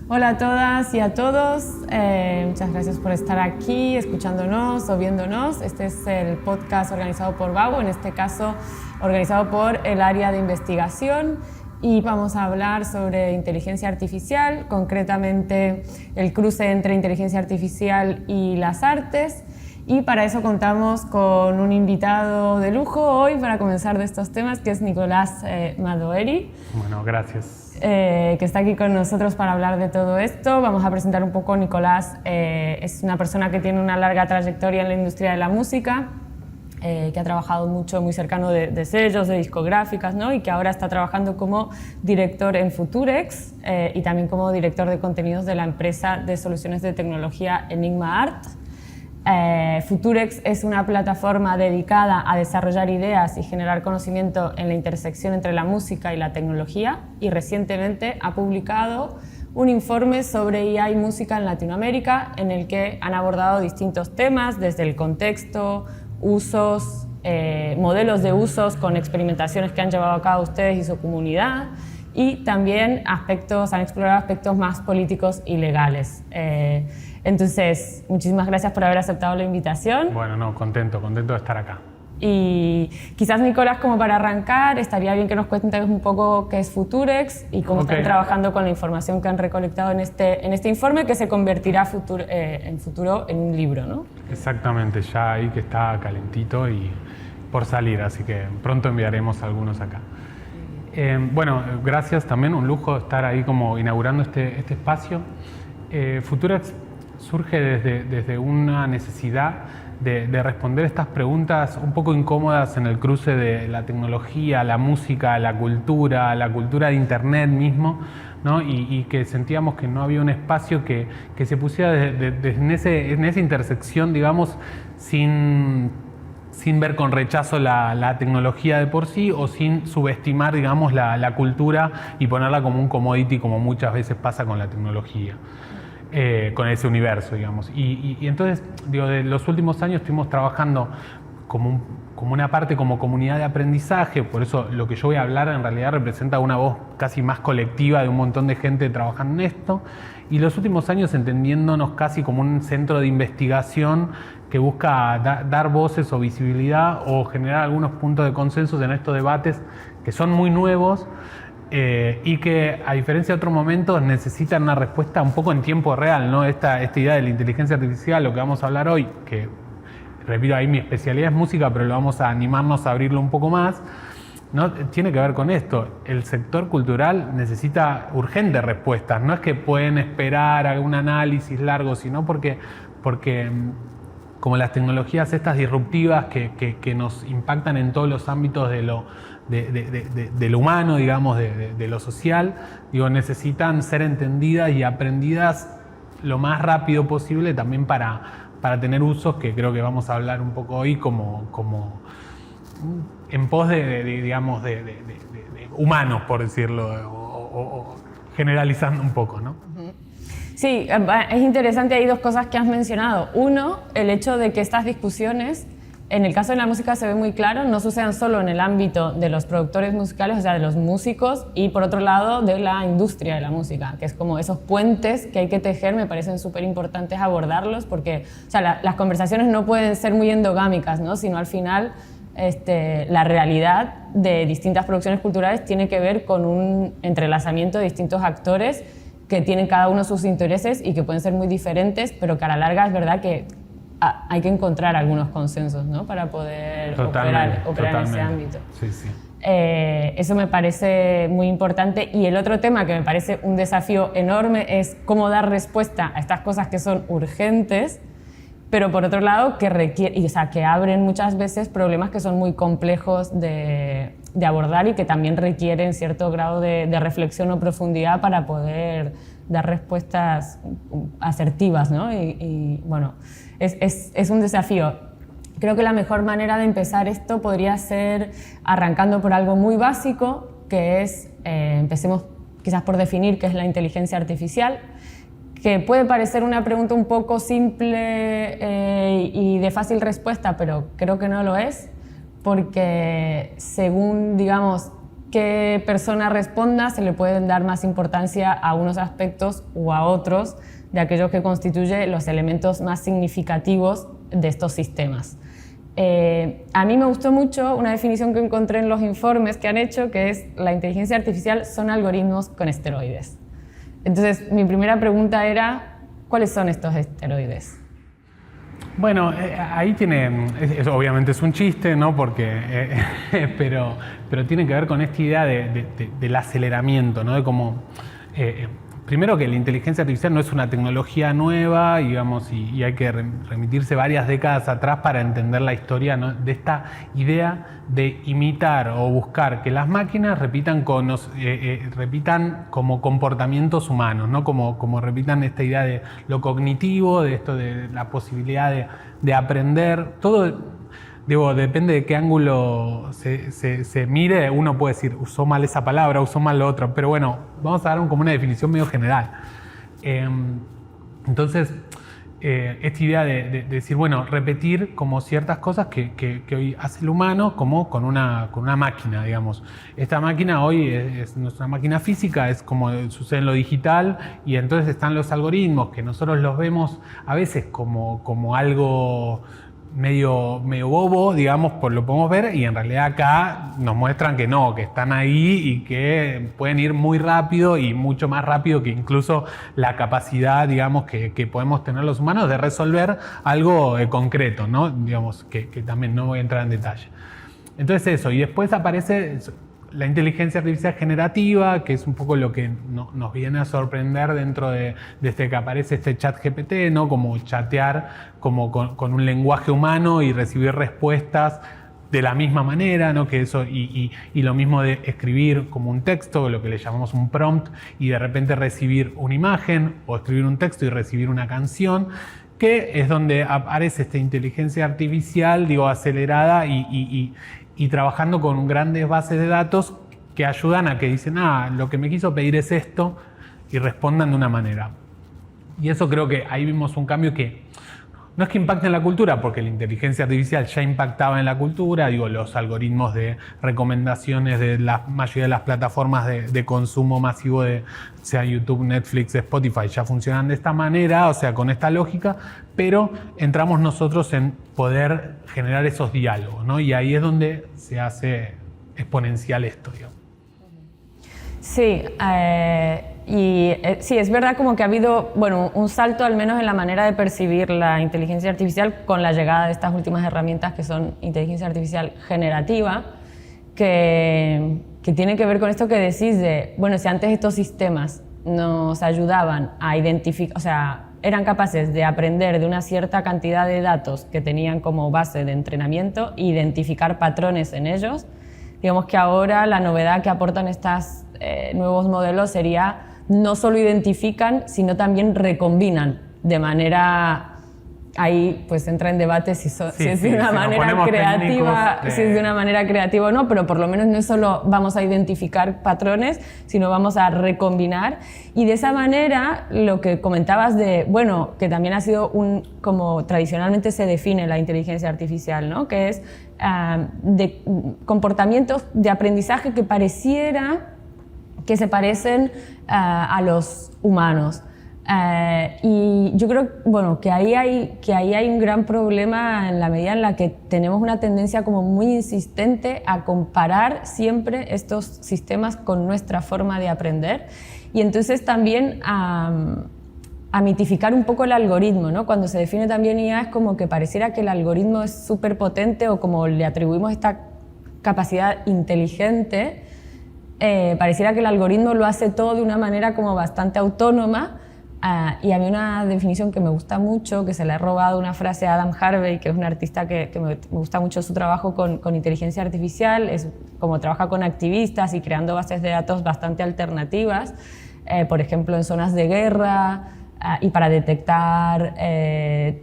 Hola a todas y a todos, muchas gracias por estar aquí escuchándonos o viéndonos. Este es el podcast organizado por Babo, en este caso organizado por el área de investigación, y vamos a hablar sobre inteligencia artificial, concretamente el cruce entre inteligencia artificial y las artes. Y para eso contamos con un invitado de lujo hoy para comenzar de estos temas, que es Nicolás Madoeri. Bueno, gracias. Que está aquí con nosotros para hablar de todo esto. Vamos a presentar un poco. Nicolás es una persona que tiene una larga trayectoria en la industria de la música, que ha trabajado mucho, muy cercano de sellos, de discográficas, ¿no? Y que ahora está trabajando como director en Futurex y también como director de contenidos de la empresa de soluciones de tecnología Enigma Art. Futurex es una plataforma dedicada a desarrollar ideas y generar conocimiento en la intersección entre la música y la tecnología, y recientemente ha publicado un informe sobre IA y música en Latinoamérica, en el que han abordado distintos temas, desde el contexto, usos, modelos de usos con experimentaciones que han llevado a cabo ustedes y su comunidad, y también han explorado aspectos más políticos y legales. Entonces, muchísimas gracias por haber aceptado la invitación. Bueno, contento de estar acá. Y quizás, Nicolás, como para arrancar, estaría bien que nos cuentes un poco qué es Futurex y cómo están trabajando con la información que han recolectado en este informe, que se convertirá en futuro en un libro, ¿no? Exactamente, ya ahí que está calentito y por salir, así que pronto enviaremos algunos acá. Bueno, gracias, también un lujo estar ahí como inaugurando este espacio. Futurex surge desde una necesidad de responder estas preguntas un poco incómodas en el cruce de la tecnología, la música, la cultura de Internet mismo, ¿no? Y que sentíamos que no había un espacio que se pusiera en esa intersección, digamos, sin ver con rechazo la tecnología de por sí, o sin subestimar, digamos, la cultura y ponerla como un commodity, como muchas veces pasa con la tecnología. Con ese universo, digamos. Y entonces, de los últimos años estuvimos trabajando como una parte, como comunidad de aprendizaje. Por eso lo que yo voy a hablar en realidad representa una voz casi más colectiva de un montón de gente trabajando en esto. Y los últimos años entendiéndonos casi como un centro de investigación que busca dar voces o visibilidad o generar algunos puntos de consenso en estos debates que son muy nuevos, y que, a diferencia de otros momentos, necesitan una respuesta un poco en tiempo real, ¿no? Esta idea de la inteligencia artificial, lo que vamos a hablar hoy, que, repito, ahí mi especialidad es música, pero lo vamos a animarnos a abrirlo un poco más, ¿no? Tiene que ver con esto. El sector cultural necesita urgentes respuestas. No es que pueden esperar algún análisis largo, sino porque como las tecnologías estas disruptivas que nos impactan en todos los ámbitos de lo humano, digamos, de lo social, necesitan ser entendidas y aprendidas lo más rápido posible, también para tener usos que creo que vamos a hablar un poco hoy como en pos digamos, de humanos, por decirlo, o generalizando un poco, ¿no? Sí, es interesante, hay dos cosas que has mencionado. Uno, el hecho de que estas discusiones, en el caso de la música se ve muy claro, no sucedan solo en el ámbito de los productores musicales, o sea, de los músicos, y por otro lado de la industria de la música, que es como esos puentes que hay que tejer. Me parecen súper importantes abordarlos, porque, o sea, las conversaciones no pueden ser muy endogámicas, ¿no? Sino al final la realidad de distintas producciones culturales tiene que ver con un entrelazamiento de distintos actores que tienen cada uno sus intereses y que pueden ser muy diferentes, pero que a la larga es verdad que hay que encontrar algunos consensos, ¿no? Para poder operar en ese ámbito. Sí, sí. Eso me parece muy importante. Y el otro tema que me parece un desafío enorme es cómo dar respuesta a estas cosas que son urgentes, pero por otro lado que abren muchas veces problemas que son muy complejos de abordar y que también requieren cierto grado de reflexión o profundidad para poder dar respuestas asertivas, ¿no? Y bueno, es un desafío. Creo que la mejor manera de empezar esto podría ser arrancando por algo muy básico, que es, empecemos quizás por definir qué es la inteligencia artificial, que puede parecer una pregunta un poco simple y de fácil respuesta, pero creo que no lo es, porque según, digamos, qué persona responda, se le pueden dar más importancia a unos aspectos o a otros de aquellos que constituyen los elementos más significativos de estos sistemas. A mí me gustó mucho una definición que encontré en los informes que han hecho, que es: la inteligencia artificial son algoritmos con esteroides. Entonces, mi primera pregunta era: ¿cuáles son estos esteroides? Bueno, ahí tiene, obviamente es un chiste, ¿no? Porque, pero tiene que ver con esta idea del aceleramiento, ¿no? De cómo, primero, que la inteligencia artificial no es una tecnología nueva, digamos, y hay que remitirse varias décadas atrás para entender la historia, ¿no? De esta idea de imitar o buscar que las máquinas repitan como comportamientos humanos, ¿no? Como repitan esta idea de lo cognitivo, de esto de la posibilidad de aprender. Todo, digo, depende de qué ángulo se mire. Uno puede decir, usó mal esa palabra, usó mal lo otro, pero bueno, vamos a dar como una definición medio general. Entonces, esta idea de decir, bueno, repetir como ciertas cosas que hoy hace el humano como con una máquina, digamos. Esta máquina hoy es nuestra máquina física, es como sucede en lo digital, y entonces están los algoritmos que nosotros los vemos a veces como algo medio bobo, digamos, lo podemos ver, y en realidad acá nos muestran que no, que están ahí y que pueden ir muy rápido y mucho más rápido que incluso la capacidad, digamos, que podemos tener los humanos de resolver algo concreto, ¿no? Digamos, que también no voy a entrar en detalle. Entonces eso, y después aparece la inteligencia artificial generativa, que es un poco lo que nos viene a sorprender dentro desde que aparece este chat GPT, ¿no? Como chatear como con un lenguaje humano y recibir respuestas de la misma manera, ¿no? Que eso, y lo mismo de escribir como un texto, lo que le llamamos un prompt, y de repente recibir una imagen, o escribir un texto y recibir una canción, que es donde aparece esta inteligencia artificial, digo, acelerada y trabajando con grandes bases de datos que ayudan a que dicen, lo que me quiso pedir es esto, y respondan de una manera. Y eso creo que ahí vimos un cambio que no es que impacte en la cultura, porque la inteligencia artificial ya impactaba en la cultura, digo, los algoritmos de recomendaciones de la mayoría de las plataformas de consumo masivo, sea YouTube, Netflix, Spotify, ya funcionan de esta manera, o sea, con esta lógica, pero entramos nosotros en poder generar esos diálogos, ¿no? Y ahí es donde se hace exponencial esto, digamos. Sí, sí, es verdad como que ha habido, bueno, un salto al menos en la manera de percibir la inteligencia artificial con la llegada de estas últimas herramientas que son inteligencia artificial generativa, que tiene que ver con esto que decís de, bueno, si antes estos sistemas nos ayudaban a identificar, o sea, eran capaces de aprender de una cierta cantidad de datos que tenían como base de entrenamiento e identificar patrones en ellos, digamos que ahora la novedad que aportan estos nuevos modelos sería no solo identifican, sino también recombinan de manera... Ahí pues entra en debate si es de una manera creativa, si es de una manera creativa o no, pero por lo menos no es solo vamos a identificar patrones, sino vamos a recombinar. Y de esa manera, lo que comentabas de, bueno, que también ha sido como tradicionalmente se define la inteligencia artificial, ¿no? Que es de comportamientos de aprendizaje que pareciera que se parecen a los humanos. Y yo creo, bueno, que ahí hay un gran problema en la medida en la que tenemos una tendencia como muy insistente a comparar siempre estos sistemas con nuestra forma de aprender, y entonces también a mitificar un poco el algoritmo, ¿no? Cuando se define también IA es como que pareciera que el algoritmo es súper potente, o como le atribuimos esta capacidad inteligente, pareciera que el algoritmo lo hace todo de una manera como bastante autónoma. Y a mí una definición que me gusta mucho, que se le ha robado una frase a Adam Harvey, que es un artista que me gusta mucho su trabajo con inteligencia artificial, es como trabaja con activistas y creando bases de datos bastante alternativas, por ejemplo en zonas de guerra, y para detectar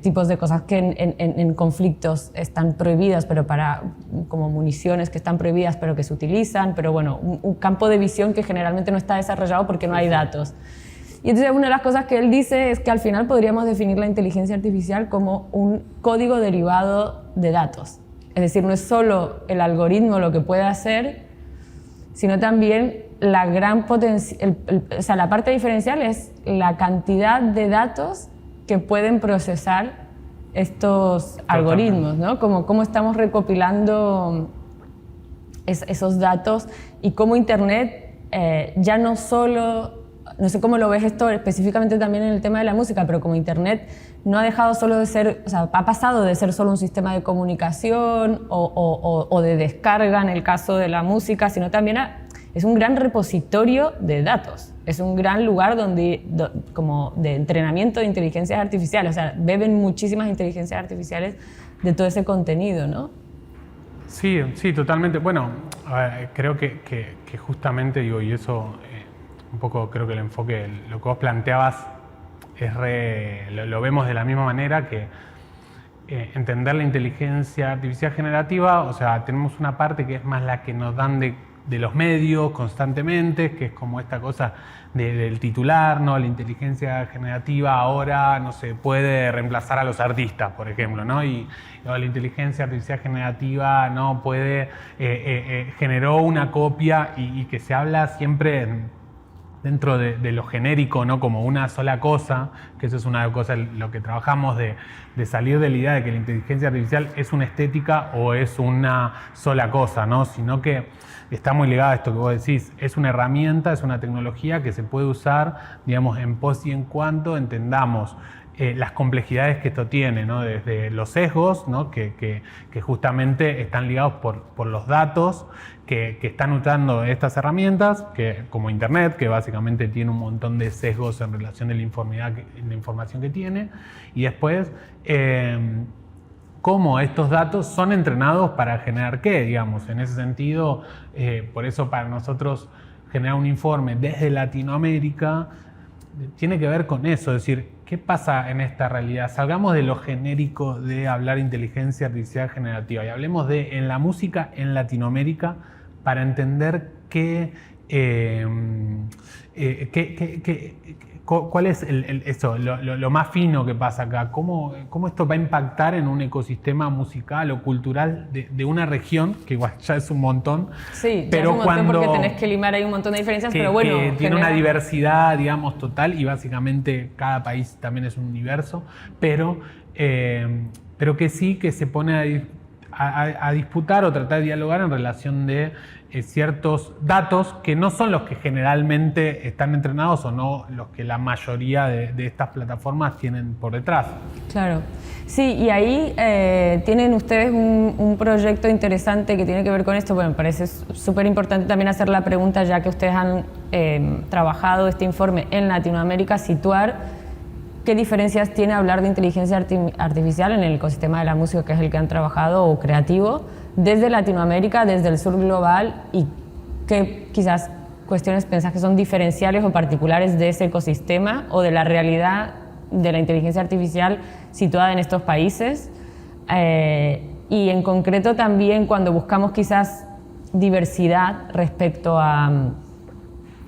tipos de cosas que en conflictos están prohibidas, pero como municiones que están prohibidas pero que se utilizan, pero bueno, un campo de visión que generalmente no está desarrollado porque no hay datos. Y entonces una de las cosas que él dice es que al final podríamos definir la inteligencia artificial como un código derivado de datos. Es decir, no es solo el algoritmo lo que puede hacer, sino también la gran o sea, la parte diferencial es la cantidad de datos que pueden procesar estos algoritmos, ¿no? Como cómo estamos recopilando esos datos y cómo Internet ya no solo, no sé cómo lo ves esto específicamente también en el tema de la música, pero como Internet no ha dejado solo de ser, o sea, ha pasado de ser solo un sistema de comunicación o de descarga en el caso de la música, sino también es un gran repositorio de datos, es un gran lugar como de entrenamiento de inteligencias artificiales, o sea, beben muchísimas inteligencias artificiales de todo ese contenido, ¿no? Sí, sí, totalmente. Bueno, creo que justamente, digo, y eso un poco creo que el enfoque, lo que vos planteabas, lo vemos de la misma manera que entender la inteligencia artificial generativa, o sea, tenemos una parte que es más la que nos dan de los medios constantemente, que es como esta cosa del titular, ¿no? La inteligencia generativa ahora no se puede reemplazar a los artistas, por ejemplo, ¿no? Y la inteligencia artificial generativa no puede, generó una copia y que se habla siempre dentro de lo genérico, ¿no? Como una sola cosa, que eso es una cosa lo que trabajamos de salir de la idea de que la inteligencia artificial es una estética o es una sola cosa, ¿no? Sino que está muy ligado a esto que vos decís, es una herramienta, es una tecnología que se puede usar, digamos, en pos y en cuanto entendamos las complejidades que esto tiene, ¿no? Desde los sesgos, ¿no? que justamente están ligados por los datos que están usando estas herramientas, que, como Internet, que básicamente tiene un montón de sesgos en relación de la información que tiene, y después cómo estos datos son entrenados para generar qué, digamos. En ese sentido, por eso para nosotros generar un informe desde Latinoamérica tiene que ver con eso, es decir, ¿qué pasa en esta realidad? Salgamos de lo genérico de hablar inteligencia artificial generativa y hablemos de en la música en Latinoamérica para entender cuál es lo más fino que pasa acá, cómo esto va a impactar en un ecosistema musical o cultural de una región, que igual ya es un montón. Sí, pero ya es un montón porque tenés que limar ahí un montón de diferencias, pero bueno. Que tiene una diversidad, digamos, total, y básicamente cada país también es un universo, pero que sí que se pone a disputar o tratar de dialogar en relación de ciertos datos que no son los que generalmente están entrenados o no los que la mayoría de estas plataformas tienen por detrás. Claro. Sí, y ahí tienen ustedes un proyecto interesante que tiene que ver con esto. Bueno, me parece súper importante también hacer la pregunta, ya que ustedes han trabajado este informe en Latinoamérica, situar qué diferencias tiene hablar de inteligencia artificial en el ecosistema de la música, que es el que han trabajado, o creativo, desde Latinoamérica, desde el sur global, y qué quizás cuestiones pensás que son diferenciales o particulares de ese ecosistema o de la realidad de la inteligencia artificial situada en estos países. Y en concreto también cuando buscamos quizás diversidad respecto a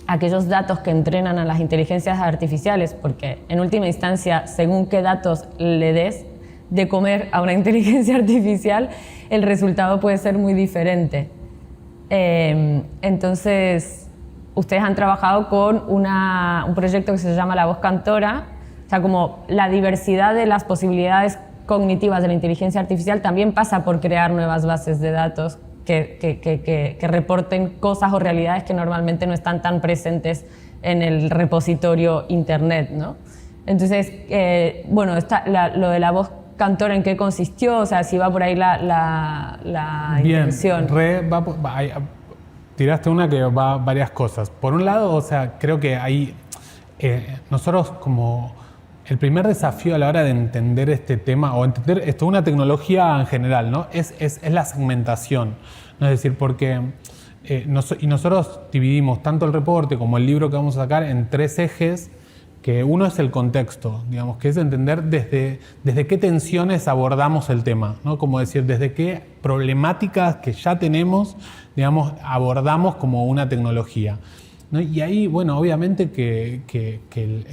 aquellos datos que entrenan a las inteligencias artificiales, porque en última instancia, según qué datos le des de comer a una inteligencia artificial, el resultado puede ser muy diferente. Entonces, ustedes han trabajado con un proyecto que se llama La Voz Cantora, o sea, como la diversidad de las posibilidades cognitivas de la inteligencia artificial también pasa por crear nuevas bases de datos que reporten cosas o realidades que normalmente no están tan presentes en el repositorio Internet, ¿no? Entonces, bueno, lo de La Voz Cantora, ¿en qué consistió? O sea, si va por ahí la intención. Tiraste una que va varias cosas. Por un lado, o sea, creo que hay nosotros como el primer desafío a la hora de entender este tema, o entender esto, una tecnología en general, ¿no? Es la segmentación, ¿no? Es decir, porque y nosotros dividimos tanto el reporte como el libro que vamos a sacar en 3 ejes, que uno es el contexto, digamos, que es entender desde qué tensiones abordamos el tema, ¿no? Como decir, desde qué problemáticas que ya tenemos, digamos, abordamos como una tecnología. ¿no? Y ahí, bueno, obviamente que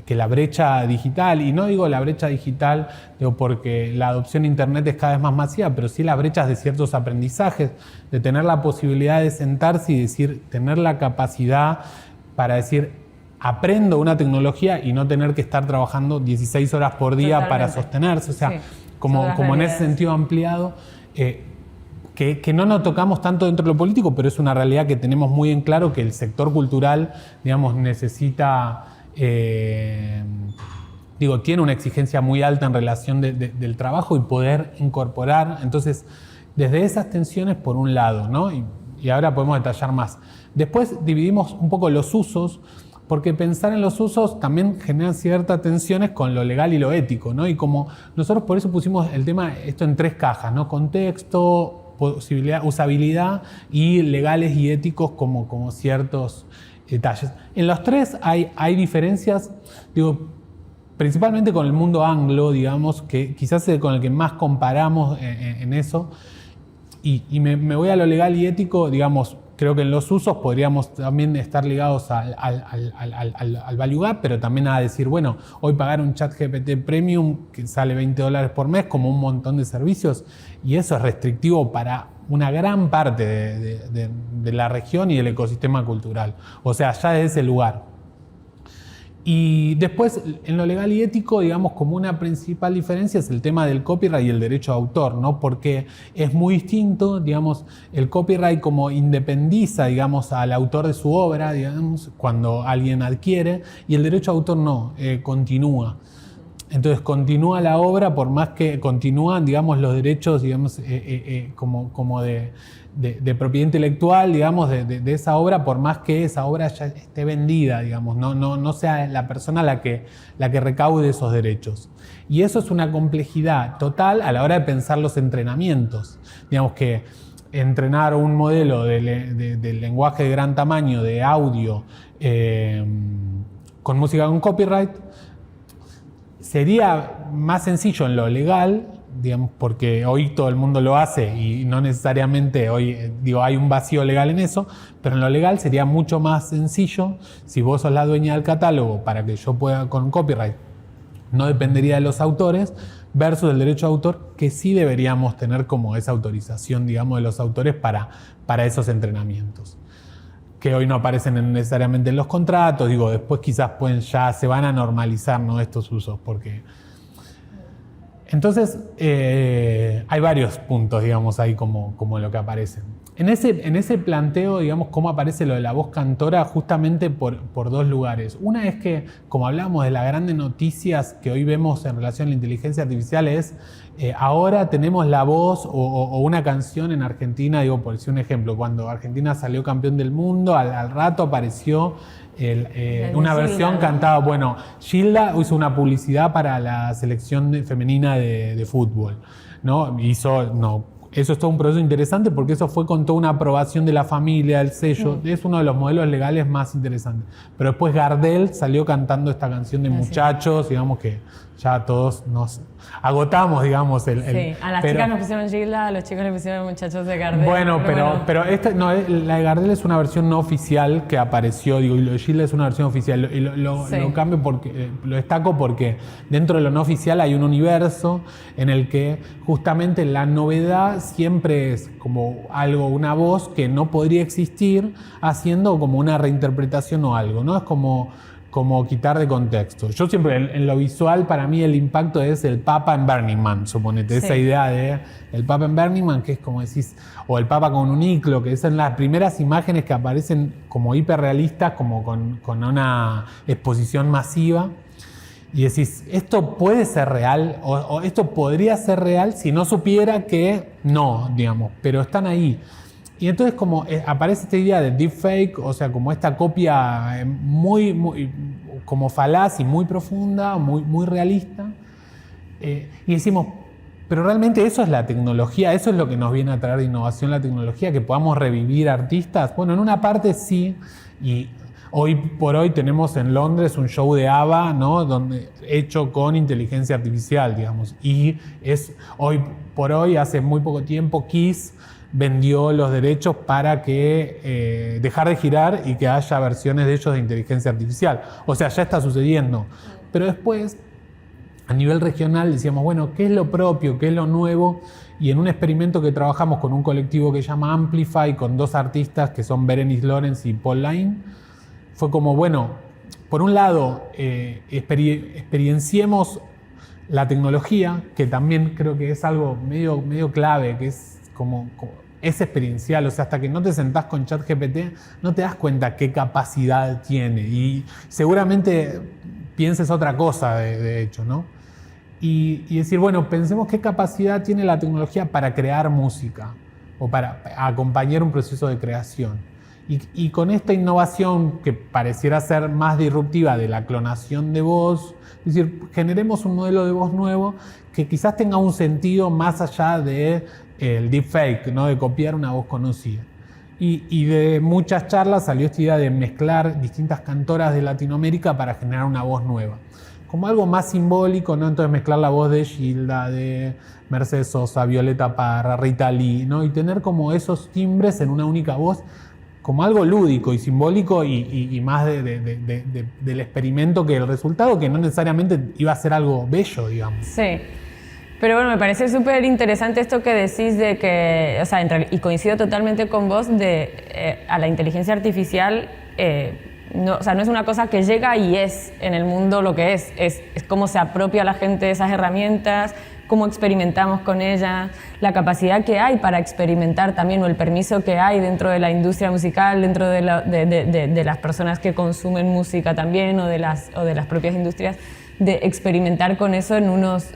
la brecha digital, y no digo la brecha digital digo porque la adopción de Internet es cada vez más masiva, pero sí las brechas de ciertos aprendizajes, de tener la posibilidad de sentarse y decir, tener la capacidad para decir, aprendo una tecnología y no tener que estar trabajando 16 horas por día para sostenerse. O sea, sí, como en ese sentido ampliado, que no nos tocamos tanto dentro de lo político, pero es una realidad que tenemos muy en claro que el sector cultural, digamos, necesita, tiene una exigencia muy alta en relación del trabajo y poder incorporar. Entonces, desde esas tensiones, por un lado, ¿no? Y ahora podemos detallar más. Después dividimos un poco los usos, porque pensar en los usos también genera ciertas tensiones con lo legal y lo ético, ¿no? Y como nosotros por eso pusimos el tema, esto en 3 cajas, ¿no? Contexto, posibilidad, usabilidad y legales y éticos como ciertos detalles. En los 3 hay diferencias, principalmente con el mundo anglo, digamos, que quizás es con el que más comparamos en eso. Y me voy a lo legal y ético, digamos. Creo que en los usos podríamos también estar ligados al value gap, pero también a decir, bueno, hoy pagar un ChatGPT Premium que sale $20 por mes, como un montón de servicios, y eso es restrictivo para una gran parte de la región y del ecosistema cultural. O sea, ya desde ese lugar. Y después, en lo legal y ético, digamos, como una principal diferencia es el tema del copyright y el derecho de autor, ¿no? Porque es muy distinto, digamos, el copyright como independiza, digamos, al autor de su obra, digamos, cuando alguien adquiere, y el derecho de autor no, continúa. Entonces continúa la obra por más que continúan, digamos, los derechos, digamos, como de propiedad intelectual, digamos, de esa obra, por más que esa obra ya esté vendida, digamos, no sea la persona la que recaude esos derechos. Y eso es una complejidad total a la hora de pensar los entrenamientos. Digamos que entrenar un modelo de lenguaje de gran tamaño, de audio, con música con copyright, sería más sencillo en lo legal, digamos, porque hoy todo el mundo lo hace y no necesariamente hoy, hay un vacío legal en eso, pero en lo legal sería mucho más sencillo si vos sos la dueña del catálogo para que yo pueda con copyright, no dependería de los autores, versus el derecho de autor, que sí deberíamos tener como esa autorización, digamos, de los autores para esos entrenamientos, que hoy no aparecen necesariamente en los contratos, después quizás ya se van a normalizar, ¿no?, estos usos, porque... Entonces, hay varios puntos, digamos, ahí como lo que aparecen. En ese planteo, digamos, cómo aparece lo de la voz cantora, justamente por 2 lugares. Una es que, como hablamos de las grandes noticias que hoy vemos en relación a la inteligencia artificial, es ahora tenemos la voz o una canción en Argentina, por decir un ejemplo, cuando Argentina salió campeón del mundo, al rato apareció una versión cantada. Bueno, Gilda hizo una publicidad para la selección femenina de fútbol, ¿no? Eso es todo un proceso interesante porque eso fue con toda una aprobación de la familia, del sello. Es uno de los modelos legales más interesantes. Pero después Gardel salió cantando esta canción de Muchachos, digamos que ya todos nos agotamos, digamos. A las chicas nos pusieron Gilda, a los chicos le pusieron Muchachos de Gardel. Bueno, pero la de Gardel es una versión no oficial que apareció, y lo de Gilda es una versión oficial. Y lo cambio porque lo destaco porque dentro de lo no oficial hay un universo en el que justamente la novedad siempre es como una voz que no podría existir haciendo como una reinterpretación o algo, ¿no? Es como quitar de contexto. Yo siempre, en lo visual, para mí el impacto es el Papa en Burning Man, suponete. Esa idea de el Papa en Burning Man, que es como decís, o el Papa con un iclo, que son las primeras imágenes que aparecen como hiperrealistas, como con una exposición masiva. Y decís, esto puede ser real, o esto podría ser real si no supiera que no, digamos, pero están ahí. Y entonces como aparece esta idea de deepfake, o sea, como esta copia muy como falaz y muy profunda, muy realista. Y decimos, pero realmente eso es la tecnología, eso es lo que nos viene a traer de innovación la tecnología, que podamos revivir artistas. Bueno, en una parte sí, y hoy por hoy tenemos en Londres un show de ABBA, ¿no?, hecho con inteligencia artificial, digamos. Y es hoy por hoy, hace muy poco tiempo, Kiss vendió los derechos para que dejar de girar y que haya versiones de ellos de inteligencia artificial. O sea, ya está sucediendo. Pero después, a nivel regional, decíamos, bueno, ¿qué es lo propio? ¿Qué es lo nuevo? Y en un experimento que trabajamos con un colectivo que se llama Amplify, con 2 artistas que son Berenice Lorenz y Paul Line, fue como, bueno, por un lado, experienciemos la tecnología, que también creo que es algo medio clave, que es es experiencial. O sea, hasta que no te sentás con ChatGPT, no te das cuenta qué capacidad tiene. Y seguramente pienses otra cosa, de hecho, ¿no? Y decir, bueno, pensemos qué capacidad tiene la tecnología para crear música o para acompañar un proceso de creación. Y con esta innovación que pareciera ser más disruptiva de la clonación de voz, es decir, generemos un modelo de voz nuevo que quizás tenga un sentido más allá del deepfake, ¿no? De copiar una voz conocida. Y de muchas charlas salió esta idea de mezclar distintas cantoras de Latinoamérica para generar una voz nueva. Como algo más simbólico, ¿no? Entonces mezclar la voz de Gilda, de Mercedes Sosa, Violeta Parra, Rita Lee, ¿no? Y tener como esos timbres en una única voz, como algo lúdico y simbólico y más del experimento que el resultado, que no necesariamente iba a ser algo bello, digamos. Sí. Pero bueno, me parece súper interesante esto que decís de que, o sea, y coincido totalmente con vos, a la inteligencia artificial, no, o sea, no es una cosa que llega y es en el mundo lo que es cómo se apropia la gente de esas herramientas, cómo experimentamos con ellas, la capacidad que hay para experimentar también, o el permiso que hay dentro de la industria musical, dentro de las personas que consumen música también, o de las propias industrias, de experimentar con eso en unos...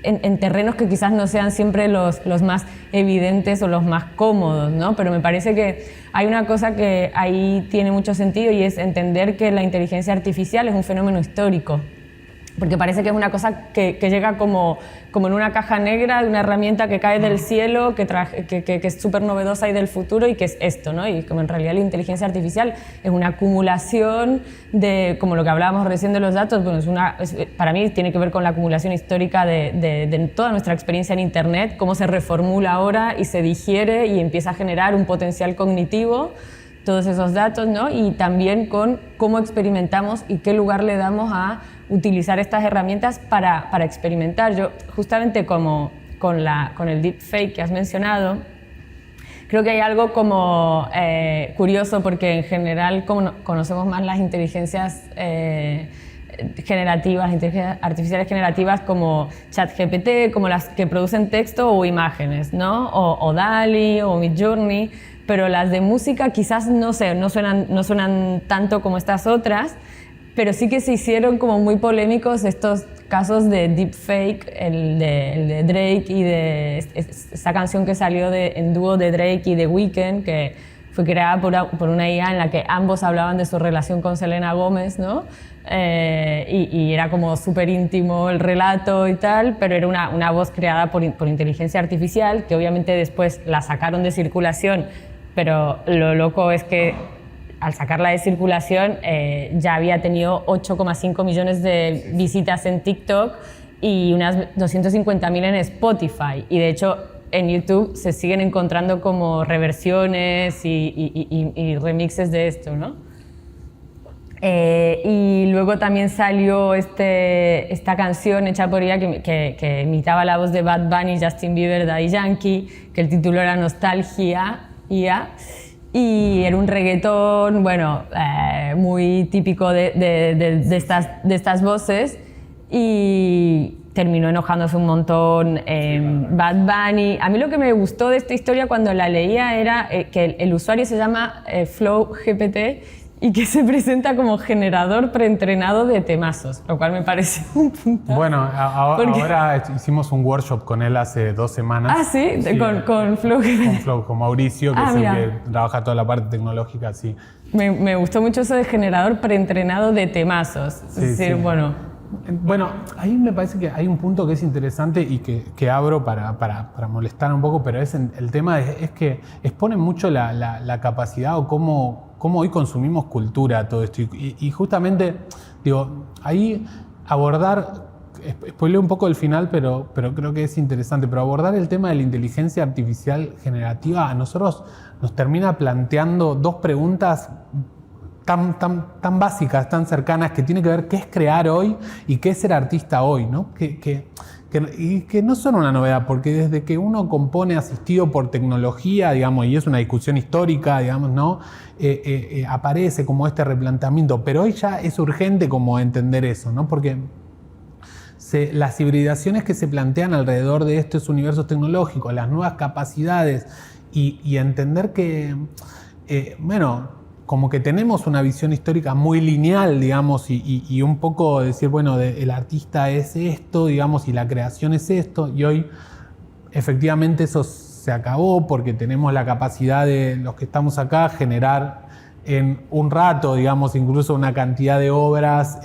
En terrenos que quizás no sean siempre los más evidentes o los más cómodos, ¿no? Pero me parece que hay una cosa que ahí tiene mucho sentido, y es entender que la inteligencia artificial es un fenómeno histórico. Porque parece que es una cosa que llega como en una caja negra, de una herramienta que cae del cielo, que es súper novedosa y del futuro, y que es esto, ¿no? Y como en realidad la inteligencia artificial es una acumulación de, como lo que hablábamos recién de los datos, bueno, para mí tiene que ver con la acumulación histórica de toda nuestra experiencia en Internet, cómo se reformula ahora y se digiere y empieza a generar un potencial cognitivo, todos esos datos, ¿no? Y también con cómo experimentamos y qué lugar le damos a utilizar estas herramientas para experimentar. Yo, justamente como con el deepfake que has mencionado, creo que hay algo como curioso, porque en general conocemos más las inteligencias generativas, inteligencias artificiales generativas como ChatGPT, como las que producen texto o imágenes, ¿no? O DALL-E o Midjourney, pero las de música quizás no suenan tanto como estas otras, pero sí que se hicieron como muy polémicos estos casos de deepfake, el de Drake y de esa canción que salió en dúo de Drake y The Weeknd, que fue creada por una IA en la que ambos hablaban de su relación con Selena Gómez, ¿no? Y era como súper íntimo el relato y tal, pero era una voz creada por inteligencia artificial, que obviamente después la sacaron de circulación, pero lo loco es que al sacarla de circulación ya había tenido 8,5 millones de visitas en TikTok y unas 250.000 en Spotify, y de hecho en YouTube se siguen encontrando como reversiones y remixes de esto, ¿no? Y luego también salió esta canción hecha por ella que imitaba la voz de Bad Bunny, Justin Bieber, Daddy Yankee, que el título era Nostalgia, y era un reggaetón, bueno, muy típico de estas voces, y terminó enojándose un montón Bad Bunny. A mí lo que me gustó de esta historia cuando la leía era que el usuario se llama FlowGPT, y que se presenta como generador preentrenado de temazos, lo cual me parece un puntazo. Bueno, ahora hicimos un workshop con él hace 2 semanas. Ah, ¿sí? Con FlowGPT. Con Mauricio, que es el que trabaja toda la parte tecnológica, sí. Me gustó mucho eso de generador preentrenado de temazos. Sí, es decir, sí. Bueno, ahí me parece que hay un punto que es interesante y que abro para molestar un poco, pero el tema es que expone mucho la capacidad o cómo hoy consumimos cultura, todo esto. Y justamente, digo, ahí abordar spoileo un poco el final, pero creo que es interesante. Pero abordar el tema de la inteligencia artificial generativa a nosotros nos termina planteando dos preguntas tan básicas, tan cercanas, que tiene que ver qué es crear hoy y qué es ser artista hoy, ¿no? Y que no son una novedad, porque desde que uno compone asistido por tecnología, digamos, y es una discusión histórica, digamos, ¿no? Aparece como este replanteamiento, pero hoy ya es urgente como entender eso, ¿no? Porque las hibridaciones que se plantean alrededor de estos universos tecnológicos, las nuevas capacidades y entender que, bueno, como que tenemos una visión histórica muy lineal, digamos, y un poco decir, bueno, el artista es esto, digamos, y la creación es esto, y hoy efectivamente eso se acabó porque tenemos la capacidad de los que estamos acá generar en un rato, digamos, incluso una cantidad de obras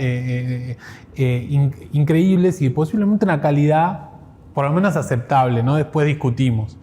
increíbles y posiblemente una calidad por lo menos aceptable, ¿no? Después discutimos.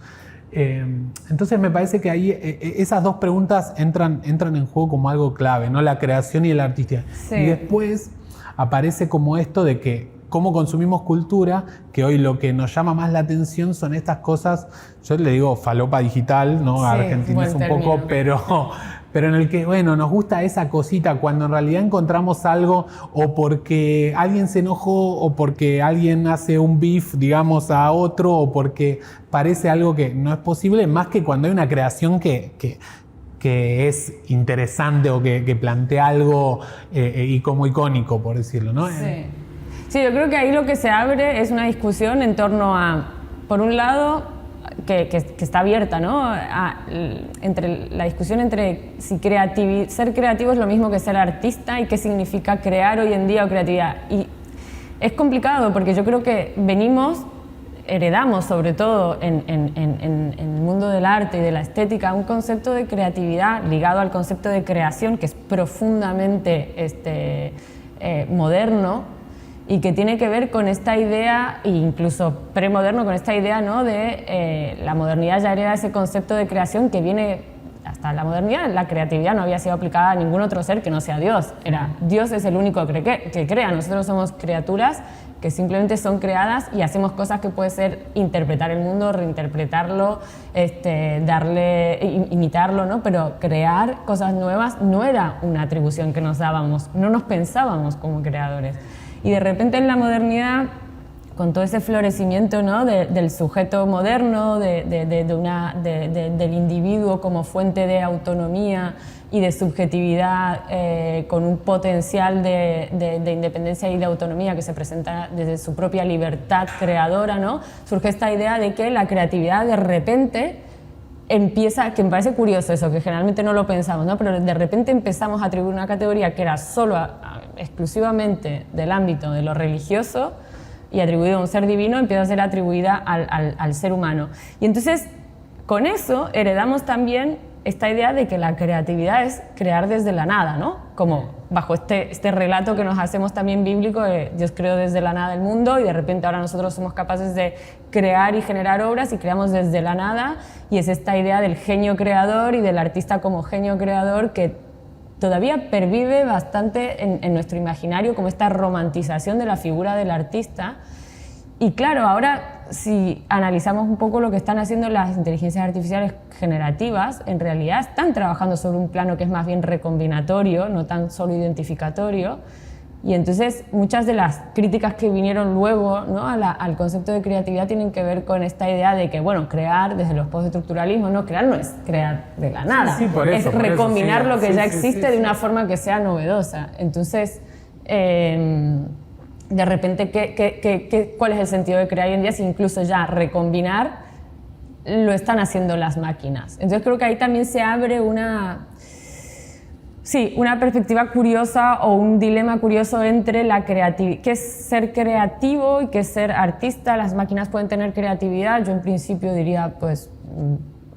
Entonces me parece que ahí esas dos preguntas entran en juego como algo clave, ¿no? La creación y el artista. Sí. Y después aparece como esto de que cómo consumimos cultura, que hoy lo que nos llama más la atención son estas cosas, yo le digo falopa digital, ¿no? Sí, argentino es un poco, pero en el que, bueno, nos gusta esa cosita cuando en realidad encontramos algo o porque alguien se enojó o porque alguien hace un beef, digamos, a otro o porque parece algo que no es posible, más que cuando hay una creación que es interesante o que plantea algo y como icónico, por decirlo, ¿no? Sí. Sí, yo creo que ahí lo que se abre es una discusión en torno a, por un lado, que está abierta, ¿no? Entre la discusión entre si ser creativo es lo mismo que ser artista y qué significa crear hoy en día o creatividad. Y es complicado porque yo creo que heredamos sobre todo en el mundo del arte y de la estética un concepto de creatividad ligado al concepto de creación que es profundamente moderno y que tiene que ver con esta idea, incluso premoderno, con esta idea, ¿no? De la modernidad ya hereda ese concepto de creación que viene hasta la modernidad. La creatividad no había sido aplicada a ningún otro ser que no sea Dios. Dios es el único que crea. Nosotros somos criaturas que simplemente son creadas y hacemos cosas que puede ser interpretar el mundo, reinterpretarlo, imitarlo, ¿no? Pero crear cosas nuevas no era una atribución que nos dábamos, no nos pensábamos como creadores. Y de repente en la modernidad, con todo ese florecimiento, ¿no? del sujeto moderno, del individuo como fuente de autonomía y de subjetividad, con un potencial de independencia y de autonomía que se presenta desde su propia libertad creadora, ¿no? Surge esta idea de que la creatividad de repente empieza, que me parece curioso eso, que generalmente no lo pensamos, ¿no? Pero de repente empezamos a atribuir una categoría que era solo exclusivamente del ámbito de lo religioso y atribuida a un ser divino, empieza a ser atribuida al ser humano. Y entonces, con eso heredamos también esta idea de que la creatividad es crear desde la nada, ¿no? Como bajo este relato que nos hacemos también bíblico de Dios creó desde la nada el mundo y de repente ahora nosotros somos capaces de crear y generar obras y creamos desde la nada, y es esta idea del genio creador y del artista como genio creador que todavía pervive bastante en nuestro imaginario, como esta romantización de la figura del artista. Y claro, ahora si analizamos un poco lo que están haciendo las inteligencias artificiales generativas, en realidad están trabajando sobre un plano que es más bien recombinatorio, no tan solo identificatorio. Y entonces muchas de las críticas que vinieron luego, ¿no? al concepto de creatividad tienen que ver con esta idea de que, bueno, crear desde los postestructuralismos, no, crear no es crear de la nada, sí, es recombinar lo que ya existe de una forma que sea novedosa. Entonces, de repente, ¿cuál es el sentido de crear hoy en día si incluso ya recombinar lo están haciendo las máquinas? Entonces creo que ahí también se abre una perspectiva curiosa o un dilema curioso entre la creatividad, qué es ser creativo y qué es ser artista. Las máquinas pueden tener creatividad, yo en principio diría, pues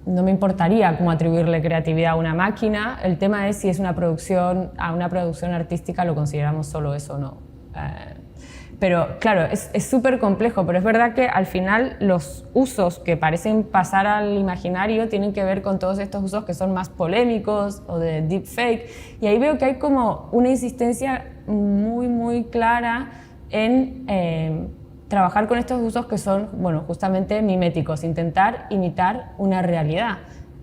no me importaría cómo atribuirle creatividad a una máquina. El tema es si es a una producción artística lo consideramos solo eso o no. Pero claro, es súper complejo, pero es verdad que al final los usos que parecen pasar al imaginario tienen que ver con todos estos usos que son más polémicos o de deepfake, y ahí veo que hay como una insistencia muy, muy clara en trabajar con estos usos que son, bueno, justamente miméticos, intentar imitar una realidad.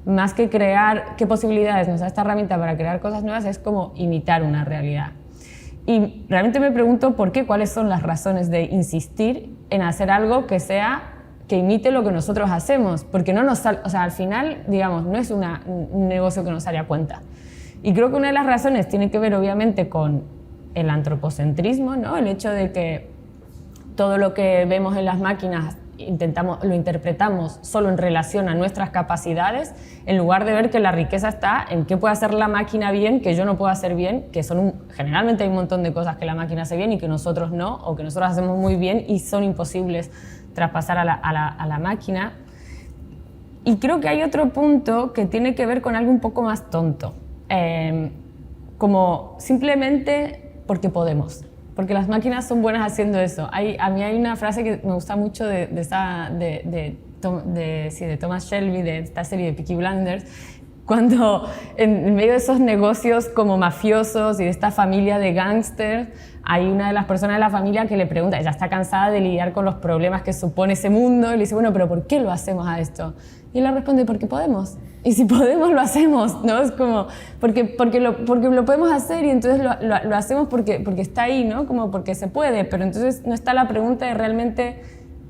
Más que crear, qué posibilidades nos da esta herramienta para crear cosas nuevas, es como imitar una realidad. Y realmente me pregunto por qué, cuáles son las razones de insistir en hacer algo que imite lo que nosotros hacemos, porque no nos o sea, al final, digamos, no es un negocio que nos haría cuenta. Y creo que una de las razones tiene que ver obviamente con el antropocentrismo, ¿no? El hecho de que todo lo que vemos en las máquinas lo interpretamos solo en relación a nuestras capacidades, en lugar de ver que la riqueza está en qué puede hacer la máquina bien, que yo no puedo hacer bien, que generalmente hay un montón de cosas que la máquina hace bien y que nosotros no, o que nosotros hacemos muy bien y son imposibles traspasar a la máquina. Y creo que hay otro punto que tiene que ver con algo un poco más tonto, como simplemente porque podemos. Porque las máquinas son buenas haciendo eso. A mí hay una frase que me gusta mucho de Thomas Shelby, de esta serie de Peaky Blinders, cuando en medio de esos negocios como mafiosos y de esta familia de gángsters, hay una de las personas de la familia que le pregunta, ella está cansada de lidiar con los problemas que supone ese mundo, y le dice, bueno, pero ¿por qué lo hacemos a esto? Y él le responde, porque podemos. Y si podemos, lo hacemos, ¿no? Es como, porque lo podemos hacer y entonces lo hacemos porque está ahí, ¿no? Como porque se puede, pero entonces no está la pregunta de realmente,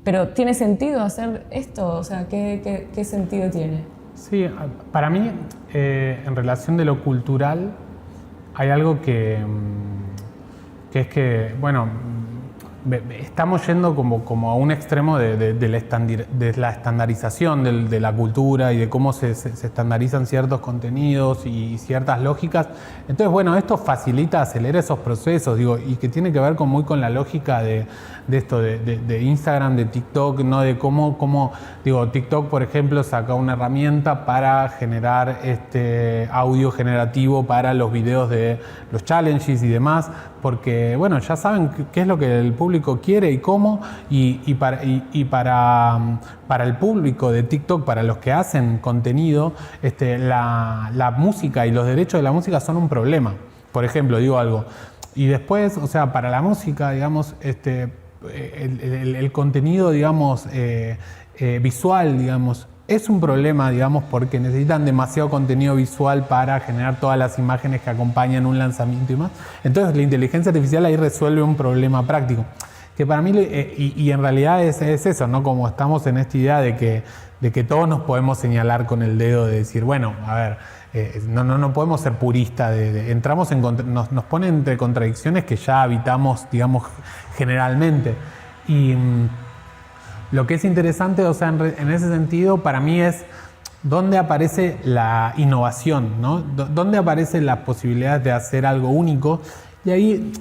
¿pero tiene sentido hacer esto? O sea, ¿qué sentido tiene? Sí, para mí, en relación de lo cultural, hay algo que es que, bueno, estamos yendo como a un extremo de la estandarización de la cultura y de cómo se estandarizan ciertos contenidos y ciertas lógicas. Entonces, bueno, esto facilita, acelera esos procesos, digo, y que tiene que ver muy con la lógica de esto, de Instagram, de TikTok, ¿no? De cómo, digo, TikTok, por ejemplo, saca una herramienta para generar audio generativo para los videos de los challenges y demás, porque, bueno, ya saben qué es lo que el público quiere y cómo, y para el público de TikTok, para los que hacen contenido, la música y los derechos de la música son un problema. Por ejemplo, digo algo. Y después, o sea, para la música, digamos, el contenido, digamos, visual, digamos, es un problema, digamos, porque necesitan demasiado contenido visual para generar todas las imágenes que acompañan un lanzamiento y más. Entonces, la inteligencia artificial ahí resuelve un problema práctico. Que para mí, y en realidad es eso, ¿no? Como estamos en esta idea de que todos nos podemos señalar con el dedo, de decir, bueno, a ver, no podemos ser puristas, nos pone entre contradicciones que ya habitamos, digamos, generalmente. Y lo que es interesante, o sea, en ese sentido, para mí es dónde aparece la innovación, ¿no? Dónde aparecen las posibilidades de hacer algo único. Y ahí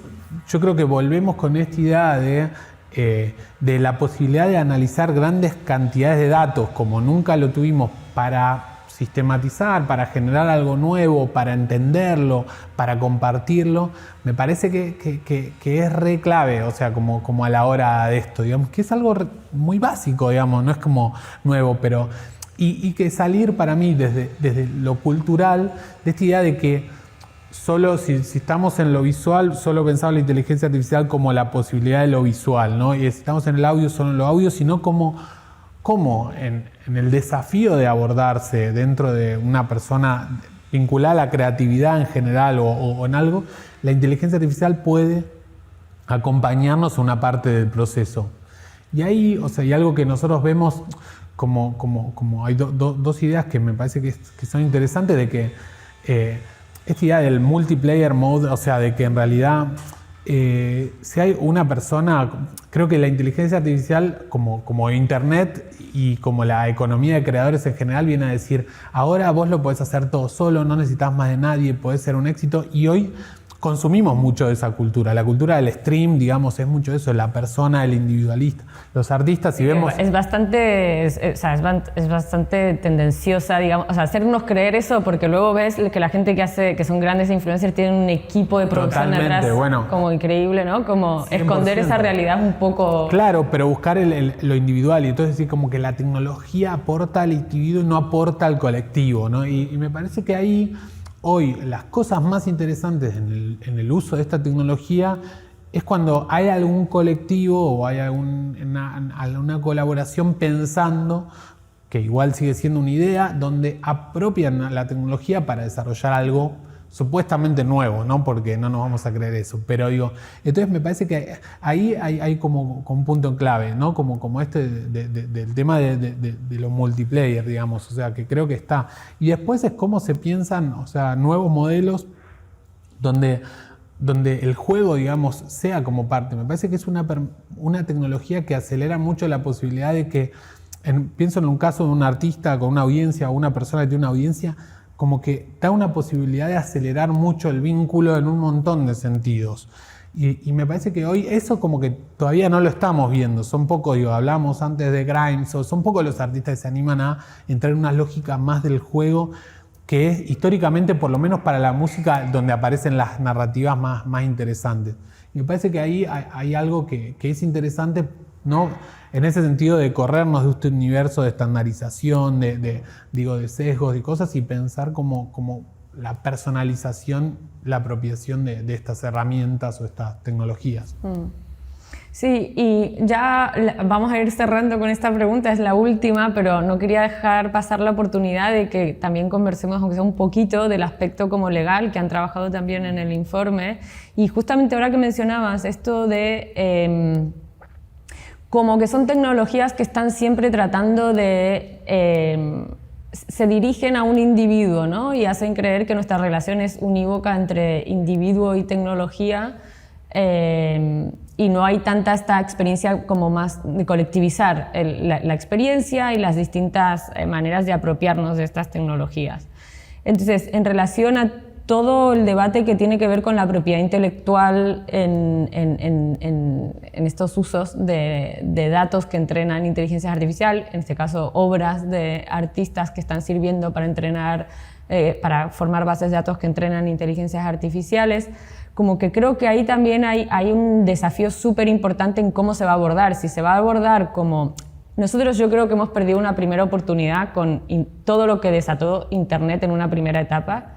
yo creo que volvemos con esta idea de la posibilidad de analizar grandes cantidades de datos, como nunca lo tuvimos, para sistematizar, para generar algo nuevo, para entenderlo, para compartirlo. Me parece que es re clave, o sea, como a la hora de esto, digamos, que es algo muy básico, digamos, no es como nuevo, pero y que salir para mí desde lo cultural, de esta idea de que solo si estamos en lo visual, solo pensamos en la inteligencia artificial como la posibilidad de lo visual, ¿no? Y si estamos en el audio, solo en lo audio, sino como en el desafío de abordarse dentro de una persona vinculada a la creatividad en general o en algo, la inteligencia artificial puede acompañarnos a una parte del proceso. Y ahí, o sea, y algo que nosotros vemos como hay dos ideas que me parece que son interesantes, de que esta idea del multiplayer mode, o sea, de que en realidad si hay una persona, creo que la inteligencia artificial como Internet y como la economía de creadores en general viene a decir, ahora vos lo podés hacer todo solo, no necesitas más de nadie, podés ser un éxito, y hoy consumimos mucho de esa cultura. La cultura del stream, digamos, es mucho eso, la persona, el individualista. Los artistas, si vemos... Es bastante tendenciosa, digamos, o sea, hacernos creer eso, porque luego ves que la gente que son grandes influencers tienen un equipo de producción detrás, bueno, como increíble, ¿no? Como 100%. Esconder esa realidad un poco... Claro, pero buscar lo individual, y entonces decir como que la tecnología aporta al individuo y no aporta al colectivo, ¿no? Y me parece que ahí... Hoy las cosas más interesantes en el uso de esta tecnología es cuando hay algún colectivo o hay alguna colaboración pensando, que igual sigue siendo una idea, donde apropian la tecnología para desarrollar algo supuestamente nuevo, ¿no? Porque no nos vamos a creer eso. Pero digo, entonces me parece que ahí hay como un punto en clave, ¿no? Como este del tema de los multiplayer, digamos. O sea, que creo que está. Y después es cómo se piensan, o sea, nuevos modelos donde el juego, digamos, sea como parte. Me parece que es una tecnología que acelera mucho la posibilidad de que, pienso en un caso de un artista con una audiencia o una persona que tiene una audiencia, como que da una posibilidad de acelerar mucho el vínculo en un montón de sentidos. Y me parece que hoy eso como que todavía no lo estamos viendo. Son pocos, hablamos antes de Grimes, son pocos los artistas que se animan a entrar en una lógica más del juego, que es históricamente, por lo menos para la música, donde aparecen las narrativas más interesantes. Y me parece que ahí hay algo que es interesante, ¿no? En ese sentido de corrernos de este universo de estandarización, de sesgos y cosas, y pensar como la personalización, la apropiación de estas herramientas o estas tecnologías. Sí, y ya vamos a ir cerrando con esta pregunta, es la última, pero no quería dejar pasar la oportunidad de que también conversemos, aunque sea un poquito, del aspecto como legal, que han trabajado también en el informe. Y justamente ahora que mencionabas esto de como que son tecnologías que están siempre tratando de... se dirigen a un individuo, ¿no? Y hacen creer que nuestra relación es unívoca entre individuo y tecnología, y no hay tanta esta experiencia como más de colectivizar la experiencia y las distintas maneras de apropiarnos de estas tecnologías. Entonces, en relación a todo el debate que tiene que ver con la propiedad intelectual en estos usos de datos que entrenan inteligencia artificial, en este caso obras de artistas que están sirviendo para entrenar, para formar bases de datos que entrenan inteligencias artificiales, como que creo que ahí también hay un desafío súper importante en cómo se va a abordar. Si se va a abordar como... Nosotros yo creo que hemos perdido una primera oportunidad con todo lo que desató Internet en una primera etapa,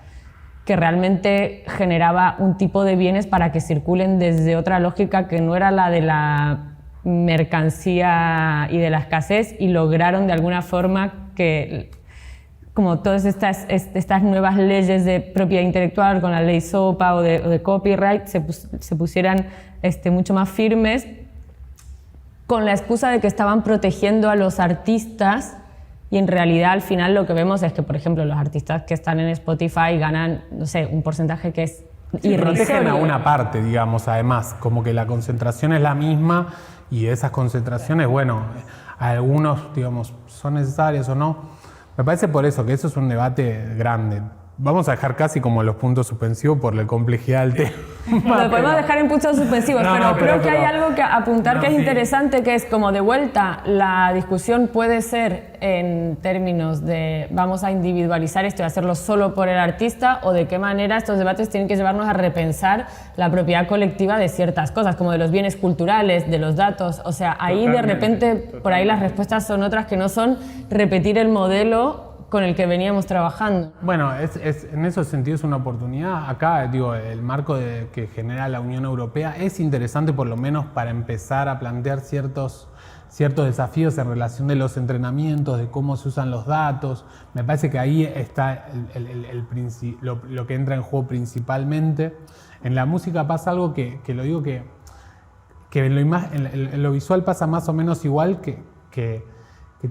que realmente generaba un tipo de bienes para que circulen desde otra lógica que no era la de la mercancía y de la escasez, y lograron de alguna forma que, como todas estas nuevas leyes de propiedad intelectual, con la ley SOPA o de copyright, se pusieran mucho más firmes, con la excusa de que estaban protegiendo a los artistas. Y en realidad al final lo que vemos es que, por ejemplo, los artistas que están en Spotify ganan, no sé, un porcentaje que es irrisorio. Protegen a una parte, digamos, además, como que la concentración es la misma, y esas concentraciones, bueno, algunos, digamos, son necesarias o no. Me parece por eso que eso es un debate grande. Vamos a dejar casi como los puntos suspensivos por la complejidad del tema. Lo podemos dejar en puntos suspensivos, pero creo que hay algo que apuntar que es interesante, que es como de vuelta, la discusión puede ser en términos de vamos a individualizar esto y hacerlo solo por el artista, o de qué manera estos debates tienen que llevarnos a repensar la propiedad colectiva de ciertas cosas, como de los bienes culturales, de los datos. O sea, ahí de repente, por ahí las respuestas son otras que no son repetir el modelo con el que veníamos trabajando. Bueno, en esos sentidos es una oportunidad. Acá, digo, el marco que genera la Unión Europea es interesante, por lo menos para empezar a plantear ciertos desafíos en relación de los entrenamientos, de cómo se usan los datos. Me parece que ahí está lo que entra en juego principalmente. En la música pasa algo que lo digo que en lo visual pasa más o menos igual, que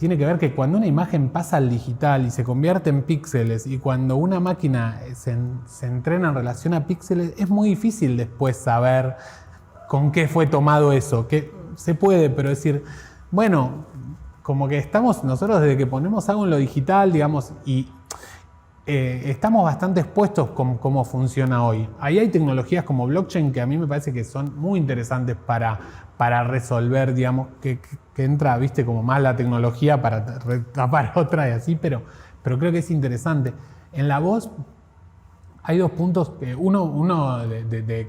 tiene que ver que cuando una imagen pasa al digital y se convierte en píxeles, y cuando una máquina se entrena en relación a píxeles, es muy difícil después saber con qué fue tomado eso. Que se puede, pero decir, bueno, como que estamos nosotros desde que ponemos algo en lo digital, digamos, y estamos bastante expuestos con cómo funciona hoy. Ahí hay tecnologías como blockchain que a mí me parece que son muy interesantes para resolver, digamos, que entra, viste, como más la tecnología para tapar otra y así, pero creo que es interesante. En la voz hay dos puntos, uno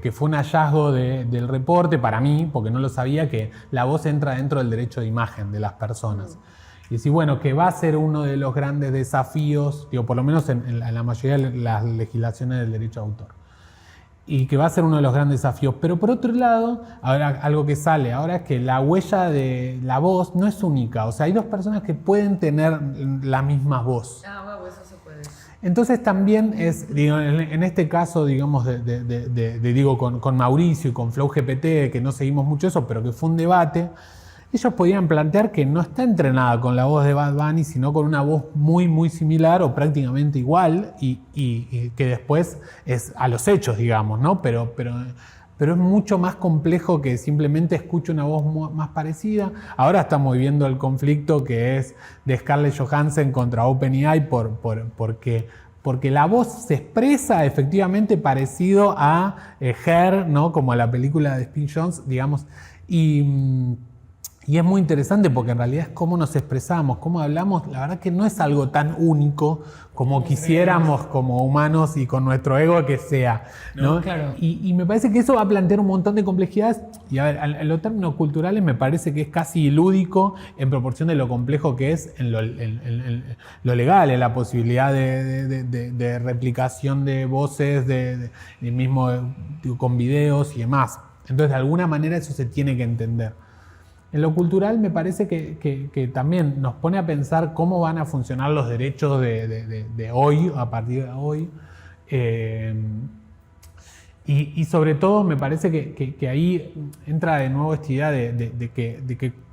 que fue un hallazgo del reporte para mí, porque no lo sabía, que la voz entra dentro del derecho de imagen de las personas. Y decir, bueno, que va a ser uno de los grandes desafíos, digo, por lo menos en la mayoría de las legislaciones del derecho de autor. y que va a ser uno de los grandes desafíos. Pero por otro lado, ahora algo que sale ahora es que la huella de la voz no es única. O sea, hay dos personas que pueden tener la misma voz. Wow, eso se puede. Entonces también es, digo, en este caso, digamos, digo, con Mauricio y con Flow GPT, que no seguimos mucho eso, pero que fue un debate, ellos podían plantear que no está entrenada con la voz de Bad Bunny, sino con una voz muy, muy similar o prácticamente igual y que después es a los hechos, digamos, ¿no? Pero es mucho más complejo que simplemente escuche una voz más parecida. Ahora estamos viviendo el conflicto que es de Scarlett Johansson contra OpenAI porque la voz se expresa efectivamente parecido a Her, ¿no? Como a la película de Spin Jones, digamos, y es muy interesante porque en realidad es cómo nos expresamos, cómo hablamos. La verdad que no es algo tan único como quisiéramos como humanos y con nuestro ego que sea, ¿no? Claro. Y me parece que eso va a plantear un montón de complejidades. Y a ver, en los términos culturales me parece que es casi lúdico en proporción de lo complejo que es en lo legal, en la posibilidad de replicación de voces, mismo con videos y demás. Entonces, de alguna manera eso se tiene que entender. En lo cultural me parece que también nos pone a pensar cómo van a funcionar los derechos de hoy, a partir de hoy. Y sobre todo me parece que ahí entra de nuevo esta idea de que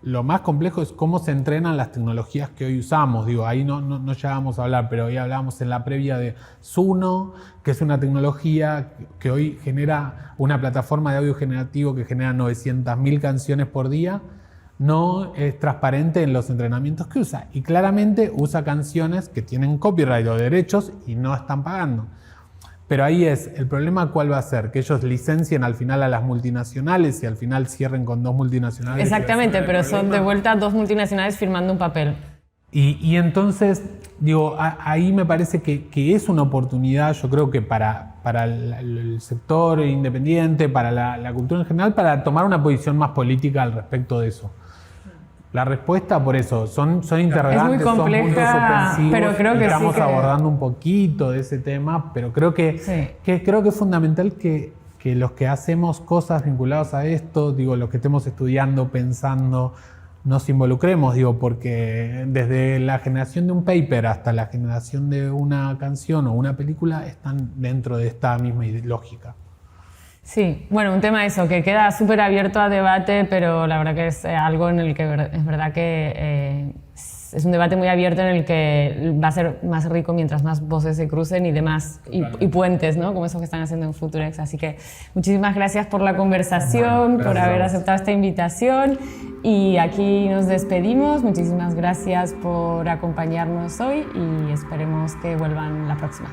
lo más complejo es cómo se entrenan las tecnologías que hoy usamos. Digo, ahí no llegamos a hablar, pero hoy hablábamos en la previa de Suno, que es una tecnología que hoy genera una plataforma de audio generativo que genera 900.000 canciones por día. No es transparente en los entrenamientos que usa. Y claramente usa canciones que tienen copyright o derechos y no están pagando. Pero ahí es, el problema ¿cuál va a ser? Que ellos licencien al final a las multinacionales y al final cierren con dos multinacionales. Exactamente, pero son de vuelta dos multinacionales firmando un papel. Y entonces, digo, ahí me parece que es una oportunidad, yo creo que para el sector independiente, para la cultura en general, para tomar una posición más política al respecto de eso. La respuesta, por eso, son interrogantes, es muy compleja, son puntos suspensivos, pero creo que estamos sí abordando un poquito de ese tema, pero creo que es fundamental que los que hacemos cosas vinculadas a esto, digo, los que estemos estudiando, pensando, nos involucremos, digo, porque desde la generación de un paper hasta la generación de una canción o una película están dentro de esta misma lógica. Sí, bueno, un tema eso, que queda súper abierto a debate, pero la verdad que es algo en el que es verdad que es un debate muy abierto en el que va a ser más rico mientras más voces se crucen y demás, y puentes, ¿no? Como eso que están haciendo en Futurex. Así que muchísimas gracias por la conversación, por haber aceptado esta invitación, y aquí nos despedimos. Muchísimas gracias por acompañarnos hoy y esperemos que vuelvan la próxima.